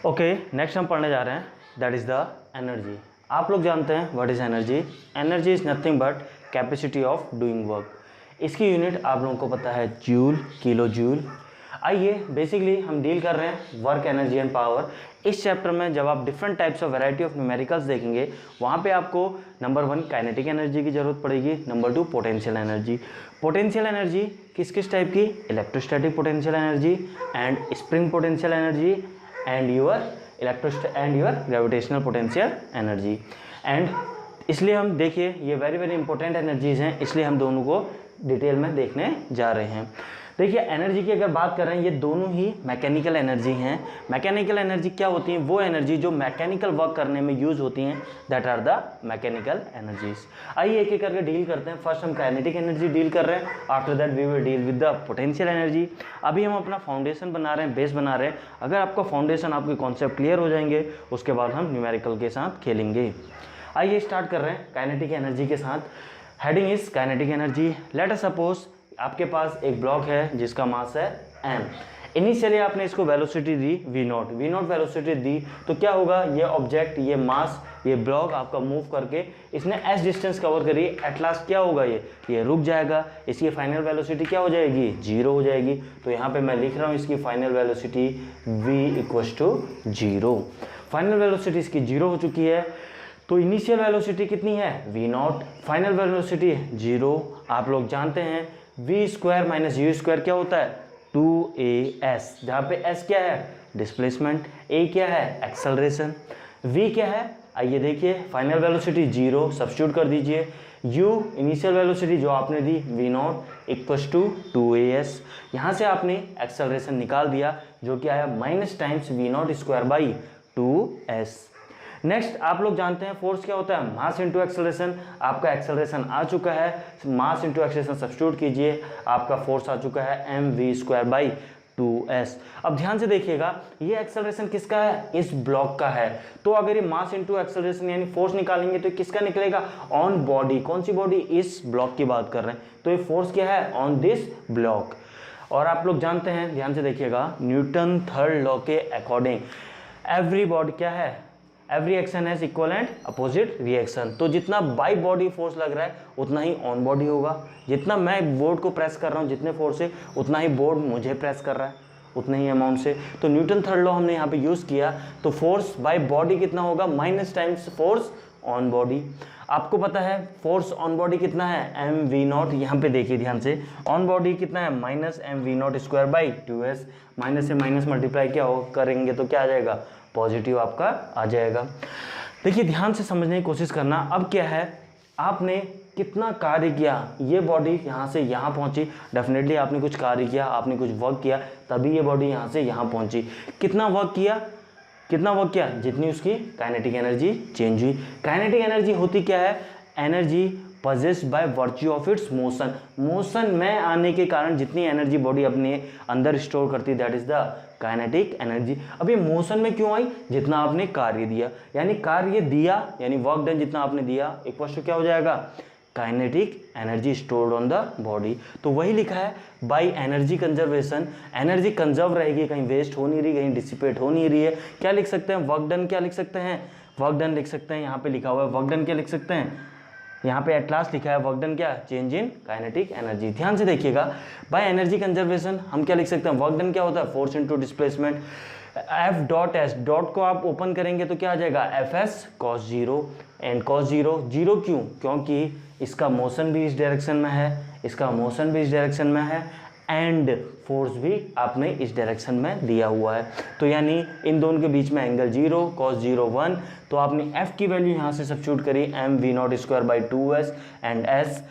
Okay, next हम पढ़ने जा रहे हैं दैट इज़ द एनर्जी। आप लोग जानते हैं what is energy. Energy is nothing but capacity of doing work. इसकी यूनिट आप लोगों को पता है जूल, किलो जूल। आइए बेसिकली हम डील कर रहे हैं वर्क, एनर्जी एंड पावर। इस चैप्टर में जब आप different types of variety of numericals देखेंगे, वहाँ पे आपको नंबर 1 काइनेटिक एनर्जी की जरूरत पड़ेगी, number 2 potential energy. Potential energy किस किस टाइप की? Electrostatic potential energy and spring potential energy and your gravitational potential energy. And इसलिए हम देखिए ये वेरी वेरी इंपॉर्टेंट एनर्जीज हैं, इसलिए हम दोनों को डिटेल में देखने जा रहे हैं। देखिए एनर्जी की अगर बात कर रहे हैं, ये दोनों ही मैकेनिकल एनर्जी हैं। मैकेनिकल एनर्जी क्या होती है? वो एनर्जी जो मैकेनिकल वर्क करने में यूज होती हैं, that are the mechanical energies. आइए एक एक करके डील करते हैं। फर्स्ट हम काइनेटिक एनर्जी डील कर रहे हैं, after that we will deal with the potential energy. अभी हम अपना फाउंडेशन बना रहे हैं, बेस बना रहे हैं। अगर आपका फाउंडेशन, आपके कॉन्सेप्ट क्लियर हो जाएंगे, उसके बाद हम न्यूमेरिकल के साथ खेलेंगे। आइए स्टार्ट कर रहे हैं काइनेटिक एनर्जी के साथ। Heading is kinetic energy. Late us suppose आपके पास एक ब्लॉक है जिसका मास है m। इनिशियली आपने इसको वेलोसिटी दी v0 वेलोसिटी दी, तो क्या होगा? ये ऑब्जेक्ट, ये मास, ये ब्लॉक आपका मूव करके इसने s डिस्टेंस कवर करी। एट लास्ट क्या होगा? ये रुक जाएगा। इसकी फाइनल वेलोसिटी क्या हो जाएगी? 0 हो जाएगी। तो यहाँ पे मैं लिख रहा हूँ इसकी final velocity v = 0। Final velocity इसकी 0 हो चुकी है। तो इनिशियल वेलोसिटी कितनी है? v0, final velocity 0। आप लोग जानते हैं v² - u² क्या होता है? 2as, जहाँ पे s क्या है? डिस्प्लेसमेंट, a क्या है? एक्सेलरेशन, v क्या है? आइए देखिए, फाइनल वेलोसिटी 0 सब्स्टिट्यूट कर दीजिए। u इनिशियल वेलोसिटी जो आपने दी v0 = 2as। यहाँ से आपने एक्सेलरेशन निकाल दिया जो कि आया -टाइम्स v0² / 2s। नेक्स्ट आप लोग जानते हैं फोर्स क्या होता है? Mass into acceleration. आपका एक्सेलरेशन आ चुका है, मास इंटू एक्सेलरेशन सब्स्टिट्यूट कीजिए, आपका फोर्स आ चुका है mv² / 2s। अब ध्यान से देखिएगा, ये एक्सेलरेशन किसका है? इस ब्लॉक का है। तो अगर ये मास इंटू एक्सेलरेशन यानी फोर्स निकालेंगे तो किसका निकलेगा? On body. कौन सी बॉडी? इस ब्लॉक की बात कर रहे हैं। तो ये फोर्स क्या है? On this block. और आप लोग जानते हैं, ध्यान से देखिएगा, न्यूटन थर्ड लॉ के अकॉर्डिंग एवरी बॉडी क्या है? Every action has equal and opposite reaction. तो जितना बाई बॉडी फोर्स लग रहा है उतना ही ऑन बॉडी होगा। जितना मैं बोर्ड को प्रेस कर रहा हूँ जितने फोर्स से, उतना ही बोर्ड मुझे प्रेस कर रहा है, उतने ही अमाउंट से। तो न्यूटन थर्ड लॉ हमने यहाँ पे यूज़ किया। तो फोर्स बाई बॉडी कितना होगा? -Times force on body. आपको पता है फोर्स ऑन बॉडी कितना है? mv0। यहाँ पे देखिए ध्यान से, ऑन बॉडी कितना है? -mv0² / 2s। माइनस से माइनस मल्टीप्लाई क्या हो करेंगे तो क्या आ जाएगा? पॉजिटिव आपका आ जाएगा। देखिए ध्यान से समझने की कोशिश करना। अब क्या है, आपने कितना कार्य किया, ये बॉडी यहाँ से यहाँ पहुँची। डेफिनेटली आपने कुछ कार्य किया, आपने कुछ वर्क किया, तभी ये बॉडी यहाँ से यहाँ पहुँची। कितना वर्क किया? जितनी उसकी काइनेटिक एनर्जी चेंज हुई। काइनेटिक एनर्जी होती क्या है? Energy possessed bye virtue of its motion. Motion में आने के कारण जितनी एनर्जी बॉडी अपने अंदर स्टोर करती है, that is the kinetic energy. अब ये मोशन में क्यों आई? जितना आपने कार्य दिया, यानी कार्य दिया यानी वर्क डन जितना आपने दिया, इक्वल टू क्या हो जाएगा? Kinetic energy stored on the body. तो वही लिखा है by energy conservation. Energy conserve रहेगी, कहीं वेस्ट हो नहीं रही, कहीं डिसिपेट हो नहीं रही है। क्या लिख सकते हैं? Work done. क्या लिख सकते हैं? वर्क डन लिख सकते हैं। यहाँ पे लिखा हुआ है वर्क डन। क्या लिख सकते हैं? यहाँ पे एट लास्ट लिखा है वर्क डन क्या? Change in kinetic energy. ध्यान से देखिएगा, बाय एनर्जी कंजर्वेशन हम क्या लिख सकते हैं? वर्क डन क्या होता है? Force into displacement. F.S dot को आप ओपन करेंगे तो क्या आ जाएगा? Fs cos 0 एंड cos 0 क्यों? क्योंकि इसका मोशन भी इस डायरेक्शन में है, इसका मोशन भी इस डायरेक्शन में है, एंड फोर्स भी आपने इस डायरेक्शन में दिया हुआ है। तो यानी इन दोनों के बीच में एंगल 0, cos 0 1। तो आपने f की वैल्यू यहाँ से सब्स्टिट्यूट करी mv0² / 2s एंड s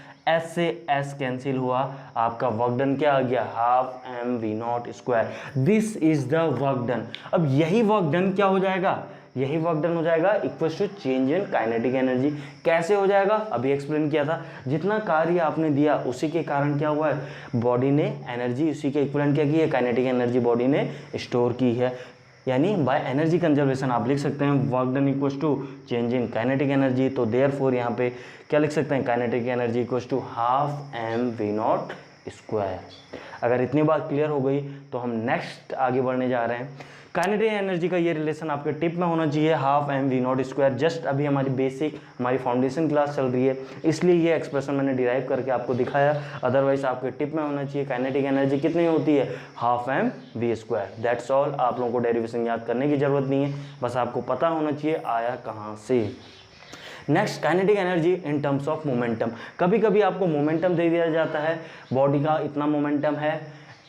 से s कैंसिल हुआ, आपका वर्क डन क्या आ गया? Half mv0²। This is the work done. अब यही वर्क डन क्या हो जाएगा? यही वर्क डन हो जाएगा equal to change in kinetic energy. कैसे हो जाएगा? अभी एक्सप्लेन किया था। जितना कार्य आपने दिया उसी के कारण क्या हुआ है? बॉडी ने एनर्जी उसी के इक्विवेलेंट क्या की है? काइनेटिक एनर्जी बॉडी ने स्टोर की है। यानी बाय एनर्जी कंजर्वेशन आप लिख सकते हैं work done equal to change in kinetic energy. तो देयरफॉर यहाँ पे क्या लिख सकते हैं? Kinetic energy equal to half mv0²। अगर इतनी बात क्लियर हो गई तो हम नेक्स्ट आगे बढ़ने जा रहे हैं। काइनेटिक एनर्जी का ये रिलेशन आपके टिप में होना चाहिए, half M V naught square. Just अभी हमारी बेसिक हमारी फाउंडेशन क्लास चल रही है, इसलिए ये एक्सप्रेशन मैंने डिराइव करके आपको दिखाया। अदरवाइज आपके टिप में होना चाहिए काइनेटिक एनर्जी कितनी होती है, half M V square. That's all. आप लोगों को डेरिवेशन याद करने की जरूरत नहीं है, बस आपको पता होना चाहिए आया कहाँ से। Next, kinetic energy in terms of momentum. कभी कभी आपको मोमेंटम दे दिया जाता है, बॉडी का इतना मोमेंटम है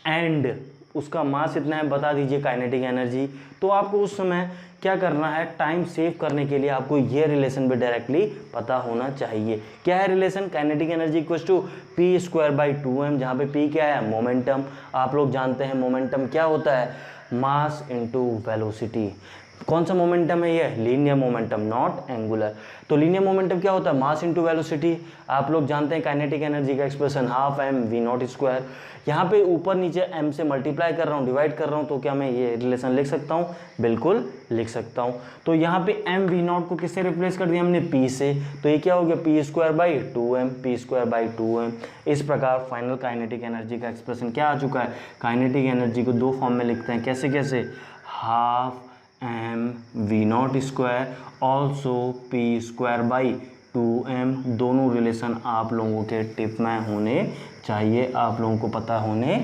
एंड उसका मास इतना है, बता दीजिए काइनेटिक एनर्जी। तो आपको उस समय क्या करना है, टाइम सेव करने के लिए आपको ये रिलेशन भी डायरेक्टली पता होना चाहिए। क्या है relation, kinetic energy equals to P square by 2m, जहाँ पे पी क्या है, मोमेंटम। आप लोग जानते हैं मोमेंटम क्या होता है, मास इनटू वेलोसिटी। कौन सा मोमेंटम है ये, लीनियर मोमेंटम, नॉट एंगुलर। तो लीनियर मोमेंटम क्या होता है, मास इनटू वेलोसिटी। आप लोग जानते हैं काइनेटिक एनर्जी का expression half M V naught square. यहाँ पे ऊपर नीचे m से मल्टीप्लाई कर रहा हूँ, डिवाइड कर रहा हूँ, तो क्या मैं ये रिलेशन लिख सकता हूँ, बिल्कुल लिख सकता हूँ। तो यहाँ पे एम वी नॉट को किससे रिप्लेस कर दिया हमने, p से। तो ये क्या हो गया, P square by 2m, P square by 2m। इस प्रकार फाइनल काइनेटिक एनर्जी का एक्सप्रेशन क्या आ चुका है। काइनेटिक एनर्जी को दो फॉर्म में लिखते हैं, कैसे कैसे, half M V naught square also P square by 2m। दोनों रिलेशन आप लोगों के टिप में होने चाहिए, आप लोगों को पता होने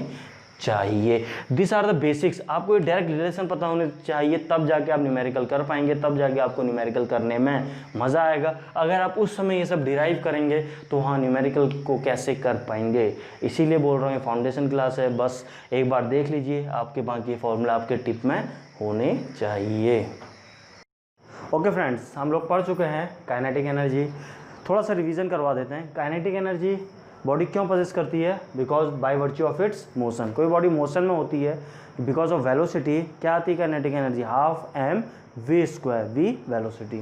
चाहिए। This are the basics. आपको ये डायरेक्ट रिलेशन पता होने चाहिए, तब जाके आप न्यूमेरिकल कर पाएंगे, तब जाके आपको न्यूमेरिकल करने में मज़ा आएगा। अगर आप उस समय ये सब डिराइव करेंगे तो हाँ, न्यूमेरिकल को कैसे कर पाएंगे। इसीलिए बोल रहा हूँ, फाउंडेशन क्लास है, बस एक बार देख लीजिए, आपके बाकी फॉर्मूला आपके टिप में होने चाहिए। ओके फ्रेंड्स, हम लोग पढ़ चुके हैं काइनेटिक एनर्जी। थोड़ा सा रिवीजन करवा देते हैं। काइनेटिक एनर्जी बॉडी क्यों पोजेस करती है, because by virtue of its motion. कोई बॉडी मोशन में होती है, बिकॉज ऑफ वेलोसिटी क्या आती है kinetic energy, half M V square, V velocity.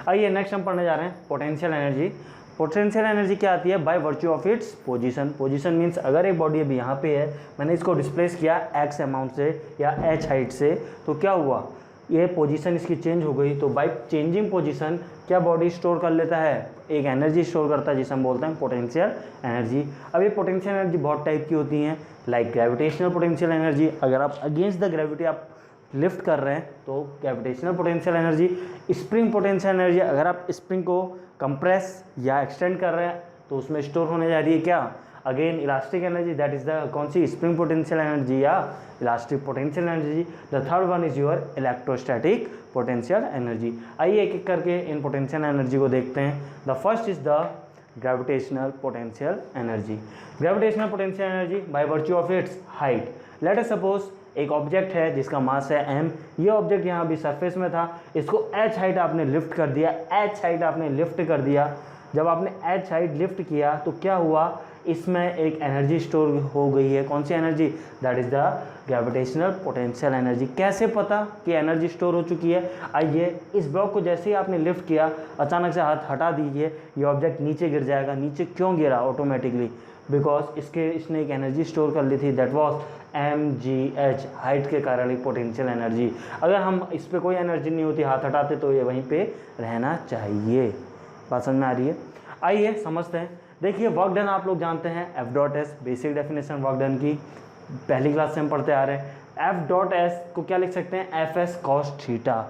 आइए नेक्स्ट हम पढ़ने जा रहे हैं पोटेंशियल एनर्जी। पोटेंशियल एनर्जी क्या आती है, bye virtue of its position. Position means अगर एक बॉडी अभी यहाँ पे है, मैंने इसको डिस्प्लेस किया x अमाउंट से या h हाइट से, तो क्या हुआ, ये पोजीशन इसकी चेंज हो गई। तो बाय चेंजिंग पोजीशन क्या बॉडी स्टोर कर लेता है, एक एनर्जी स्टोर करता है, जिसे हम बोलते हैं पोटेंशियल एनर्जी। अब ये पोटेंशियल एनर्जी बहुत टाइप की होती हैं, लाइक ग्रेविटेशनल पोटेंशियल एनर्जी। अगर आप अगेंस्ट द ग्रेविटी आप लिफ्ट कर रहे हैं तो gravitational potential energy. Spring potential energy, अगर आप स्प्रिंग को कंप्रेस या एक्सटेंड कर रहे हैं तो उसमें स्टोर होने जा रही है क्या, again elastic energy, that is the कौन सी, स्प्रिंग पोटेंशियल एनर्जी या elastic potential energy. The third one is your electrostatic potential energy. आइए एक एक करके इन पोटेंशियल एनर्जी को देखते हैं। The first is the gravitational potential energy. Gravitational potential energy by virtue of it's height. Late us suppose एक object है जिसका मास है m। ये ऑब्जेक्ट यहाँ भी सरफेस में था, इसको h हाइट आपने लिफ्ट कर दिया, h हाइट आपने लिफ्ट कर दिया। जब आपने h हाइट लिफ्ट किया तो क्या हुआ, इसमें एक एनर्जी स्टोर हो गई है। कौन सी energy, that is the gravitational potential energy. कैसे पता कि एनर्जी स्टोर हो चुकी है, आइए इस ब्लॉक को जैसे ही आपने लिफ्ट किया, अचानक से हाथ हटा दीजिए, ये ऑब्जेक्ट नीचे गिर जाएगा। नीचे क्यों गिरा ऑटोमेटिकली, बिकॉज इसने एक एनर्जी स्टोर कर ली थी, दैट वॉज mgh, हाइट के कारण एक पोटेंशियल एनर्जी। अगर हम इस पर कोई एनर्जी नहीं होती, हाथ हटाते, तो ये वहीं पे रहना चाहिए। बात समझ में आ रही है। आइए समझते हैं। देखिए वर्क डन आप लोग जानते हैं, F dot S, basic definition work done की पहली क्लास से हम पढ़ते आ रहे हैं। एफ डॉट एस को क्या लिख सकते हैं, F S cos theta.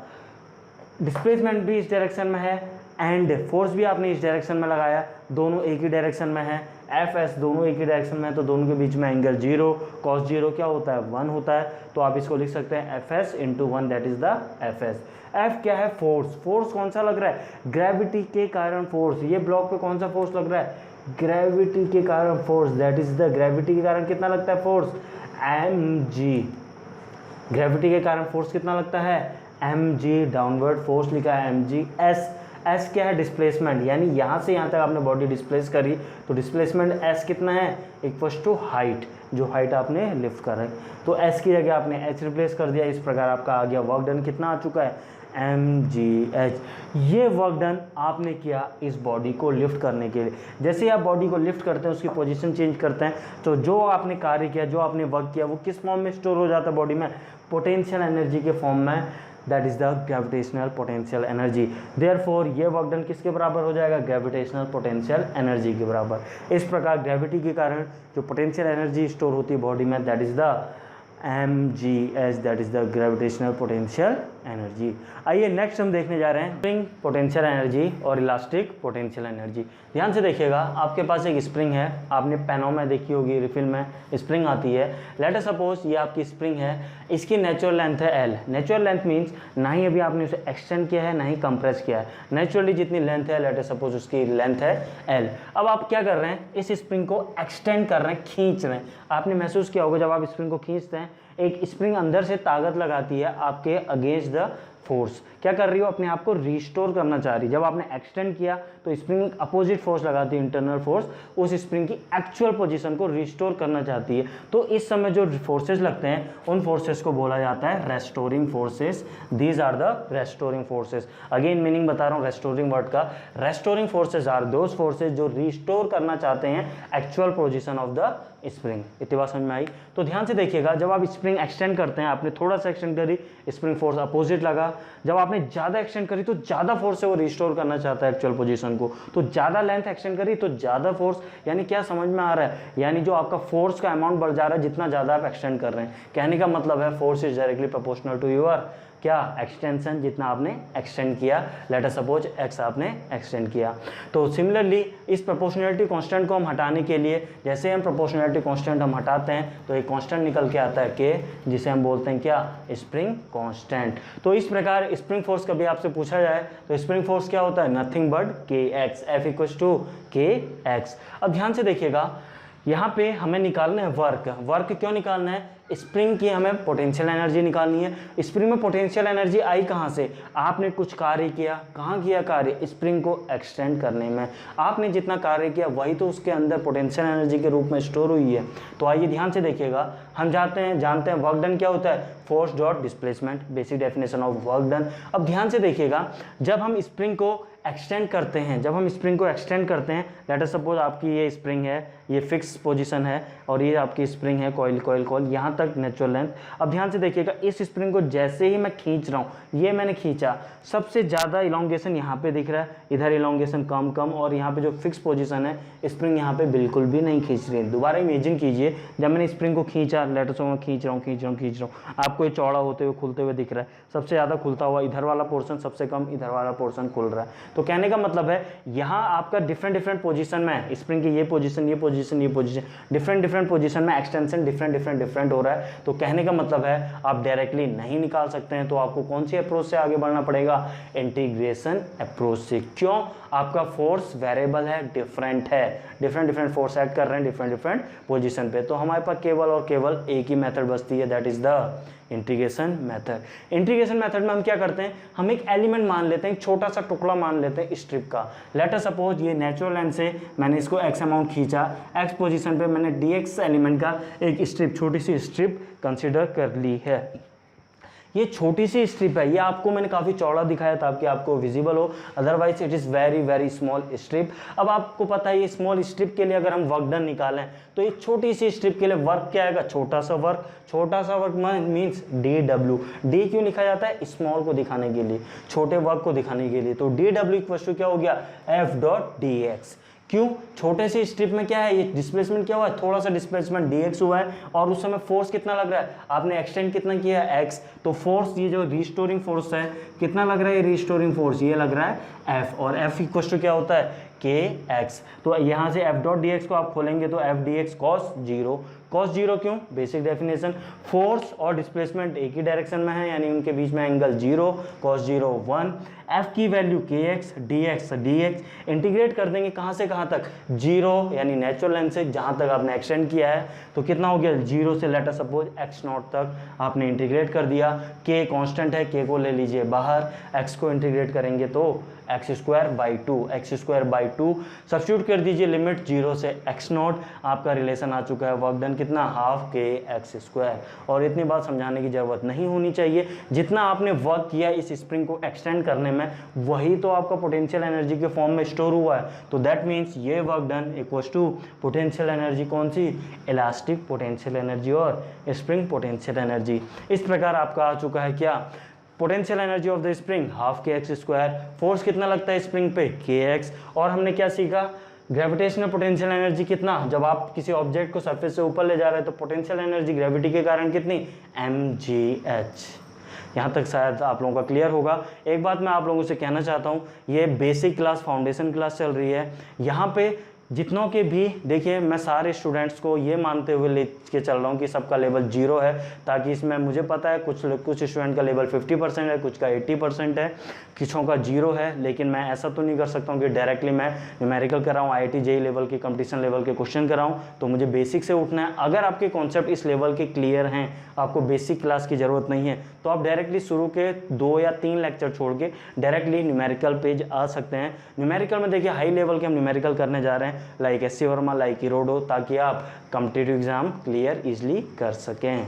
Displacement भी इस डायरेक्शन में है एंड फोर्स भी आपने इस डायरेक्शन में लगाया, दोनों एक ही डायरेक्शन में है। एफ एस दोनों एक ही डायरेक्शन में है, तो दोनों के बीच में एंगल 0, कॉस 0 क्या होता है, 1 होता है। तो आप इसको लिख सकते हैं F S into 1, that is the F S. F क्या है, फोर्स। फोर्स कौन सा लग रहा है, ग्रेविटी के कारण फोर्स। ये ब्लॉक पे कौन सा फोर्स लग रहा है, ग्रेविटी के कारण force, that is the, gravity के कारण कितना लगता है फोर्स, mg। ग्रेविटी के कारण फोर्स कितना लगता है, mg। डाउनवर्ड फोर्स लिखा है mg। एस क्या है, डिस्प्लेसमेंट, यानी यहाँ से यहाँ तक आपने बॉडी डिस्प्लेस करी, तो डिस्प्लेसमेंट एस कितना है, इक्वल्स टू हाइट, जो हाइट आपने लिफ्ट कर रहे हैं। तो एस की जगह आपने एच रिप्लेस कर दिया। इस प्रकार आपका आ गया वर्क डन कितना आ चुका है, mgh। ये वर्क डन आपने किया इस बॉडी को लिफ्ट करने के लिए। जैसे ही आप बॉडी को लिफ्ट करते हैं, उसकी पोजीशन चेंज करते हैं, तो जो आपने कार्य किया, जो आपने वर्क किया, वो किस फॉर्म में स्टोर हो जाता है बॉडी में, पोटेंशियल एनर्जी के फॉर्म में, that is the gravitational potential energy. Therefore ये वर्क डन किसके बराबर हो जाएगा, ग्रेविटेशनल पोटेंशियल एनर्जी के बराबर। इस प्रकार ग्रेविटी के कारण जो पोटेंशियल एनर्जी स्टोर होती है बॉडी में, that is the mgs, that is the gravitational potential energy. आइए नेक्स्ट हम देखने जा रहे हैं स्प्रिंग पोटेंशियल एनर्जी और इलास्टिक पोटेंशियल एनर्जी। ध्यान से देखिएगा, आपके पास एक स्प्रिंग है, आपने पेनों में देखी होगी, रिफिल में स्प्रिंग आती है। लेट अस सपोज ये आपकी स्प्रिंग है, इसकी नेचुरल लेंथ है एल। नेचुरल लेंथ मीन्स ना ही अभी आपने उसे एक्सटेंड किया है ना ही कंप्रेस किया है, नेचुरली जितनी लेंथ है लेट अस सपोज उसकी लेंथ है एल। अब आप क्या कर रहे हैं, इस स्प्रिंग को एक्सटेंड कर रहे हैं, खींच रहे हैं। आपने महसूस किया होगा जब आप स्प्रिंग को खींचते हैं, एक स्प्रिंग अंदर से ताकत लगाती है आपके अगेंस्ट द फोर्स। क्या कर रही हो, अपने आप को रिस्टोर करना चाह रही है। जब आपने एक्सटेंड किया तो स्प्रिंग अपोजिट फोर्स लगाती है, इंटरनल फोर्स, उस स्प्रिंग की एक्चुअल पोजीशन को रिस्टोर करना चाहती है। तो इस समय जो फोर्सेस लगते हैं उन फोर्सेस को बोला जाता है restoring forces. These are the restoring forces. Again meaning बता रहा हूँ रेस्टोरिंग वर्ड का। Restoring forces are those forces जो रिस्टोर करना चाहते हैं actual position of the spring. इतनी बात समझ में आई? तो ध्यान से देखिएगा, जब आप स्प्रिंग एक्सटेंड करते हैं, आपने थोड़ा सा एक्सटेंड करी, स्प्रिंग फोर्स अपोजिट लगा। जब आपने ज़्यादा एक्सटेंड करी तो ज़्यादा फोर्स से वो रिस्टोर करना चाहता है एक्चुअल पोजीशन को। तो ज़्यादा लेंथ एक्सटेंड करी तो ज़्यादा फोर्स, यानी क्या समझ में आ रहा है, यानी जो आपका फोर्स का अमाउंट बढ़ जा रहा है जितना ज़्यादा आप एक्सटेंड कर रहे हैं। कहने का मतलब है force is directly proportional to your क्या एक्सटेंशन, जितना आपने एक्सटेंड किया। लेट अस सपोज एक्स आपने एक्सटेंड किया। तो सिमिलरली इस प्रोपोर्शनैलिटी कांस्टेंट को हम हटाने के लिए, जैसे हम प्रोपोर्शनैलिटी कांस्टेंट हम हटाते हैं तो एक कांस्टेंट निकल के आता है के, जिसे हम बोलते हैं क्या, स्प्रिंग कांस्टेंट। तो इस प्रकार स्प्रिंग फोर्स कभी आपसे पूछा जाए तो स्प्रिंग फोर्स क्या होता है, नथिंग बट के एक्स, एफ इक्वल्स टू के एक्स। अब ध्यान से देखिएगा, यहाँ पे हमें निकालना है वर्क। वर्क क्यों निकालना है, स्प्रिंग की हमें पोटेंशियल एनर्जी निकालनी है। स्प्रिंग में पोटेंशियल एनर्जी आई कहाँ से, आपने कुछ कार्य किया। कहाँ किया कार्य, स्प्रिंग को एक्सटेंड करने में। आपने जितना कार्य किया वही तो उसके अंदर पोटेंशियल एनर्जी के रूप में स्टोर हुई है। तो आइए ध्यान से देखिएगा, हम जानते हैं वर्क डन क्या होता है, force dot displacement, basic definition of work done. अब ध्यान से देखिएगा, जब हम स्प्रिंग को एक्सटेंड करते हैं, लेट अस सपोज आपकी ये स्प्रिंग है, ये फिक्स पोजीशन है और ये आपकी स्प्रिंग है, कॉइल यहाँ तक नेचुरल लेंथ। अब ध्यान से देखिएगा, इस स्प्रिंग को जैसे ही मैं खींच रहा हूँ, ये मैंने खींचा, सबसे ज़्यादा इलोंगेशन यहाँ पे दिख रहा है, इधर इलोंगेशन कम और यहाँ पे जो फिक्स पोजीशन है स्प्रिंग यहाँ पे बिल्कुल भी नहीं खींच रही है। दोबारा इमेजिन कीजिए, जब मैंने स्प्रिंग को खींचा, लेट अस मैं खींच रहा हूँ, आपको ये चौड़ा होते हुए खुलते हुए दिख रहा है। सबसे ज़्यादा खुलता हुआ इधर वाला पोर्शन, सबसे कम इधर वाला पोर्शन खुल रहा है। तो कहने का मतलब है यहाँ आपका डिफरेंट पोजीशन में स्प्रिंग की ये पोजीशन डिफरेंट पोजीशन में एक्सटेंशन डिफरेंट हो रहा है। तो कहने का मतलब है आप डायरेक्टली नहीं निकाल सकते हैं, तो आपको कौन सी अप्रोच से आगे बढ़ना पड़ेगा, इंटीग्रेशन अप्रोच से। क्यों, आपका फोर्स वेरिएबल है, डिफरेंट फोर्स ऐड कर रहे हैं डिफरेंट पोजीशन पे। तो हमारे पास केवल और केवल एक ही मेथड बचती है, that is the integration method. Integration method में हम क्या करते हैं, हम एक एलिमेंट मान लेते हैं, एक छोटा सा टुकड़ा मान लेते हैं स्ट्रिप का। लेट अस सपोज ये नेचुरल लेंथ से मैंने इसको x अमाउंट खींचा, x पोजीशन पे मैंने dx एलिमेंट का एक स्ट्रिप, छोटी सी स्ट्रिप कंसिडर कर ली है। ये छोटी सी स्ट्रिप है, ये आपको मैंने काफ़ी चौड़ा दिखाया ताकि आपको विजिबल हो, otherwise it is very small strip. अब आपको पता है ये स्मॉल स्ट्रिप के लिए अगर हम वर्क डन निकालें तो ये छोटी सी स्ट्रिप के लिए वर्क क्या आएगा, छोटा सा वर्क मीन्स डी क्यों लिखा जाता है, स्मॉल को दिखाने के लिए, छोटे वर्क को दिखाने के लिए। तो DW इक्वल टू क्या हो गया, F.dx। क्यों, छोटे से स्ट्रिप में क्या है, ये डिस्प्लेसमेंट क्या हुआ है, थोड़ा सा डिस्प्लेसमेंट dx हुआ है और उस समय फोर्स कितना लग रहा है, आपने एक्सटेंड कितना किया है x, तो फोर्स ये जो रिस्टोरिंग फोर्स है कितना लग रहा है, रिस्टोरिंग फोर्स ये लग रहा है f, और f इक्वल टू क्या होता है kx। तो यहाँ से F.dx को आप खोलेंगे तो F.dx cos 0 क्यों, बेसिक डेफिनेशन, फोर्स और डिस्प्लेसमेंट एक ही डायरेक्शन में है यानी उनके बीच में एंगल 0, cos 0 1, f की वैल्यू kx, dx इंटीग्रेट कर देंगे कहाँ से कहाँ तक, 0 यानी नेचुरल लेंथ से जहाँ तक आपने एक्सटेंड किया है, तो कितना हो गया 0 से लेट अस सपोज x0 तक आपने इंटीग्रेट कर दिया। k कांस्टेंट है, k को ले लीजिए बाहर, x को इंटीग्रेट करेंगे तो x² 2 सब्स्टिट्यूट कर दीजिए, लिमिट 0 से x0, आपका रिलेशन आ चुका है वर्क डन कितना, हाफ kx²। और इतनी बात समझाने की ज़रूरत नहीं होनी चाहिए, जितना आपने वर्क किया इस स्प्रिंग को एक्सटेंड करने में वही तो आपका पोटेंशियल एनर्जी के फॉर्म में स्टोर हुआ है। तो दैट मीन्स ये work done equals to potential energy, कौन सी, इलास्टिक पोटेंशियल एनर्जी और स्प्रिंग पोटेंशियल एनर्जी। इस प्रकार आपका आ चुका है क्या, potential energy of the spring half kx², force कितना लगता है स्प्रिंग पे kx, और हमने क्या सीखा, ग्रेविटेशनल पोटेंशियल एनर्जी कितना, जब आप किसी ऑब्जेक्ट को सरफेस से ऊपर ले जा रहे हैं तो पोटेंशियल एनर्जी ग्रेविटी के कारण कितनी, mgh। यहाँ तक शायद आप लोगों का क्लियर होगा। एक बात मैं आप लोगों से कहना चाहता हूँ, ये बेसिक क्लास फाउंडेशन क्लास चल रही है। यहाँ पे जितनों के भी देखिए, मैं सारे स्टूडेंट्स को ये मानते हुए ले के चल रहा हूँ कि सबका लेवल 0 है, ताकि इसमें मुझे पता है कुछ स्टूडेंट का लेवल 50% है, कुछ का 80% है, किसी का 0 है। लेकिन मैं ऐसा तो नहीं कर सकता हूँ कि डायरेक्टली मैं न्यूमेरिकल कराऊँ, IIT JEE लेवल के कंपटीशन लेवल के क्वेश्चन कराऊँ। तो मुझे बेसिक से उठना है। अगर आपके कॉन्सेप्ट इस लेवल के क्लियर हैं, आपको बेसिक क्लास की ज़रूरत नहीं है, तो आप डायरेक्टली शुरू के 2 या 3 लेक्चर छोड़ के डायरेक्टली न्यूमेरिकल पेज आ सकते हैं। न्यूमेरिकल में देखिए हाई लेवल के हम न्यूमेरिकल करने जा रहे हैं, लाइक SC वर्मा, लाइक इरोडो, ताकि आप कॉम्पिटिटिव एग्जाम क्लियर इजली कर सकें।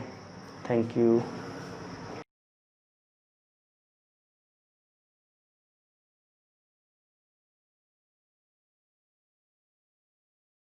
Thank you.